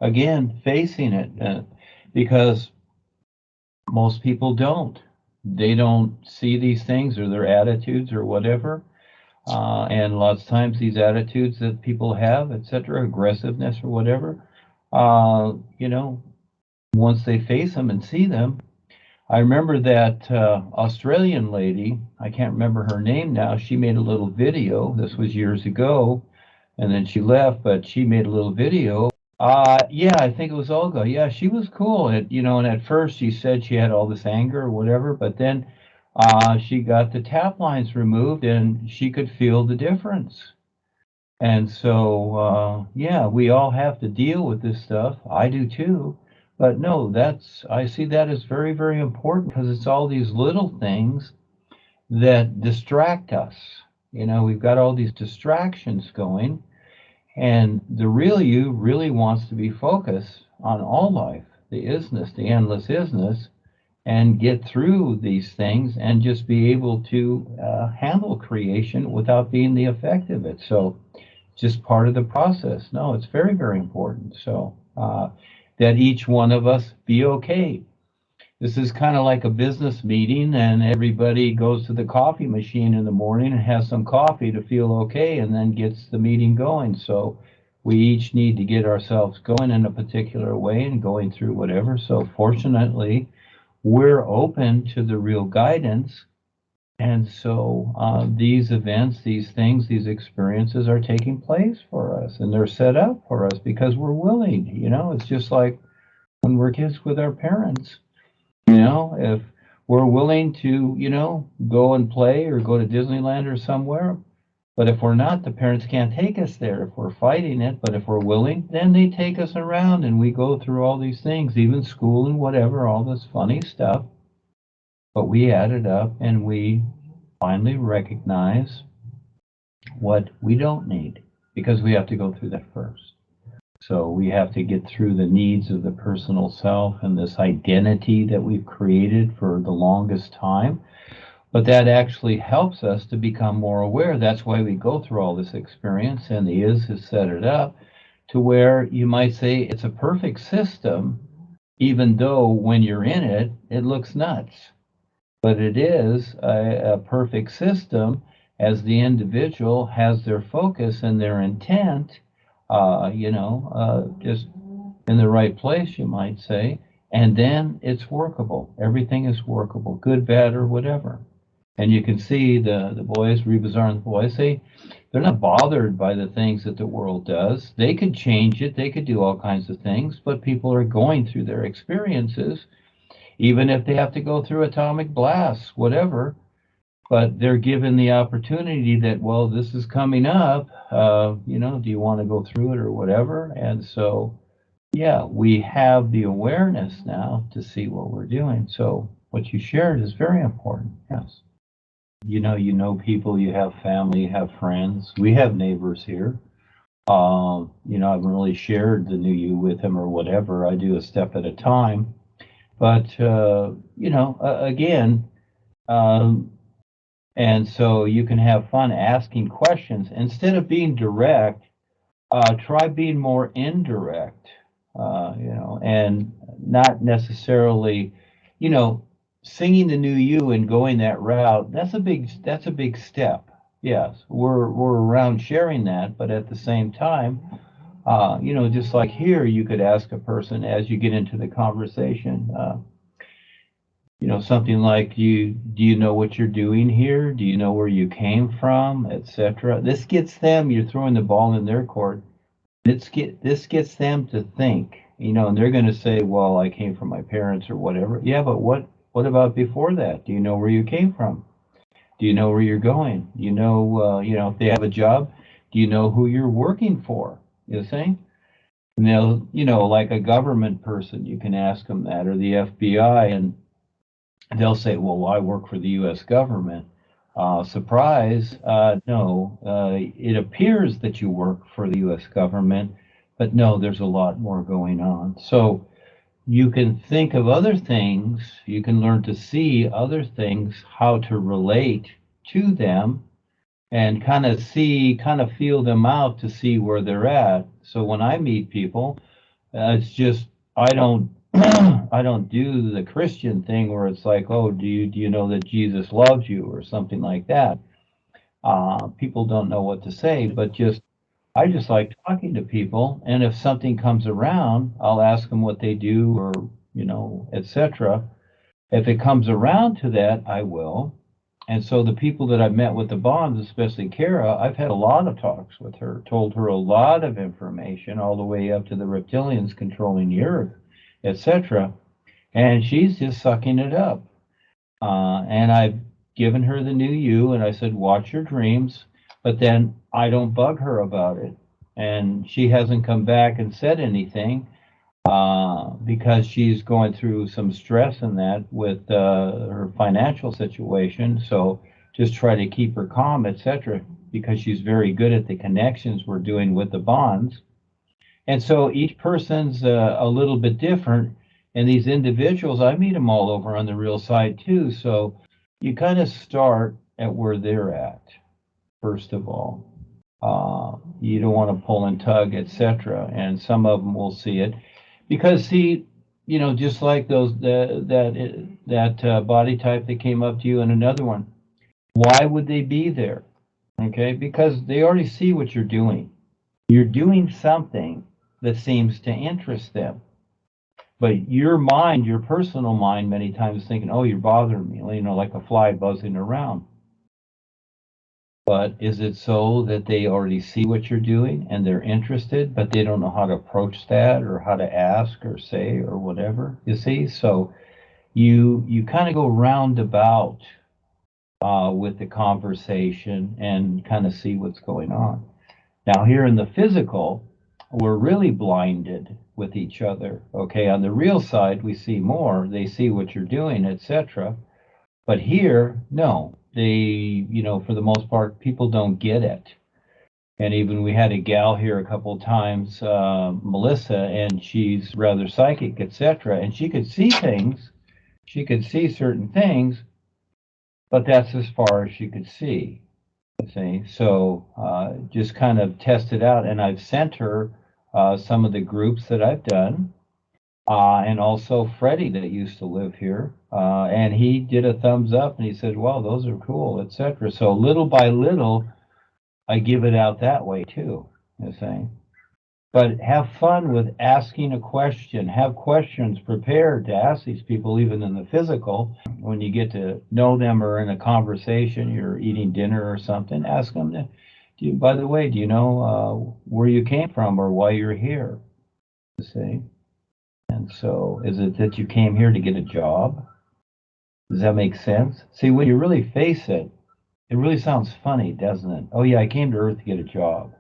again, facing it, because most people don't. They don't see these things or their attitudes or whatever. And lots of times these attitudes that people have, etc., aggressiveness or whatever, you know, once they face them and see them. I remember that Australian lady, I can't remember her name now, she made a little video. This was years ago, and then she left, but she made a little video. Yeah, I think it was Olga. Yeah, she was cool. And at first she said she had all this anger or whatever, but then she got the tap lines removed and she could feel the difference. And so, yeah, we all have to deal with this stuff. I do too. But no, I see that as very, very important because it's all these little things that distract us. We've got all these distractions going, and the real you really wants to be focused on all life, the isness, the endless isness, and get through these things and just be able to handle creation without being the effect of it. So, just part of the process. No, it's very, very important. So, that each one of us be okay. This is kind of like a business meeting, and everybody goes to the coffee machine in the morning and has some coffee to feel okay, and then gets the meeting going. So we each need to get ourselves going in a particular way and going through whatever. So fortunately, we're open to the real guidance. And so these events, these things, these experiences are taking place for us, and they're set up for us because we're willing. It's just like when we're kids with our parents. If we're willing to, go and play or go to Disneyland or somewhere, but if we're not, the parents can't take us there if we're fighting it. But if we're willing, then they take us around and we go through all these things, even school and whatever, all this funny stuff. But we add it up and we finally recognize what we don't need, because we have to go through that first. So we have to get through the needs of the personal self and this identity that we've created for the longest time. But that actually helps us to become more aware. That's why we go through all this experience, and the ISSS has set it up to where you might say it's a perfect system, even though when you're in it, it looks nuts. But it is a perfect system as the individual has their focus and their intent, just in the right place, you might say, and then it's workable. Everything is workable, good, bad, or whatever. And you can see the boys, Rebazar and the boys, they're not bothered by the things that the world does. They could change it, they could do all kinds of things, but people are going through their experiences, even if they have to go through atomic blasts, whatever. But they're given the opportunity that, well, this is coming up, do you want to go through it or whatever? And so, yeah, we have the awareness now to see what we're doing. So what you shared is very important, yes. You know people, you have family, you have friends. We have neighbors here. I haven't really shared the NUUU with them or whatever. I do a step at a time. But, again, and so you can have fun asking questions. Instead of being direct, try being more indirect, and not necessarily, singing the NUUU and going that route. That's a big step. Yes, we're around sharing that, but at the same time, just like here, you could ask a person as you get into the conversation, something like, do you know what you're doing here? Do you know where you came from, etc.? This gets them, you're throwing the ball in their court. This gets them to think, and they're going to say, well, I came from my parents or whatever. Yeah, but what about before that? Do you know where you came from? Do you know where you're going? Do you know, if they have a job, do you know who you're working for? You see? And they'll, like a government person, you can ask them that, or the FBI, and they'll say, well, I work for the U.S. government. Surprise, no, it appears that you work for the U.S. government, but no, there's a lot more going on. So you can think of other things, you can learn to see other things, how to relate to them, and kind of feel them out to see where they're at. So when I meet people, It's just I don't I don't do the Christian thing where it's like, oh, do you know that Jesus loves you or something like that. People don't know what to say, but just I just like talking to people, and if something comes around, I'll ask them what they do or etc. If it comes around to that, I will. And so the people that I've met with the bonds, especially Kara, I've had a lot of talks with her, told her a lot of information, all the way up to the reptilians controlling the earth, etc. And she's just sucking it up. And I've given her the NUUU, and I said, watch your dreams, but then I don't bug her about it. And she hasn't come back and said anything because she's going through some stress in that with her financial situation. So just try to keep her calm, etc., because she's very good at the connections we're doing with the bonds. And so each person's a little bit different. And these individuals, I meet them all over on the real side too. So you kind of start at where they're at, first of all. You don't want to pull and tug, etc. And some of them will see it. Because see, just like that body type that came up to you and another one, why would they be there? Okay, because they already see what you're doing. You're doing something that seems to interest them. But your mind, your personal mind, many times is thinking, oh, you're bothering me, like a fly buzzing around. But is it so that they already see what you're doing and they're interested, but they don't know how to approach that or how to ask or say or whatever, you see? So you kind of go roundabout with the conversation and kind of see what's going on. Now here in the physical, we're really blinded with each other. Okay, on the real side, we see more. They see what you're doing, etc. But here, no. They, for the most part, people don't get it. And even we had a gal here a couple of times, Melissa, and she's rather psychic, etc. And she could see things. She could see certain things, but that's as far as she could see. See, so just kind of test it out, and I've sent her some of the groups that I've done, and also Freddie that used to live here, and he did a thumbs up, and he said, "Wow, those are cool," etc. So little by little, I give it out that way too. You see, but have fun with asking a question. Have questions prepared to ask these people, even in the physical. When you get to know them or in a conversation, you're eating dinner or something, ask them, by the way, do you know where you came from or why you're here? You see? And so is it that you came here to get a job? Does that make sense? See, when you really face it, it really sounds funny, doesn't it? Oh, yeah, I came to Earth to get a job.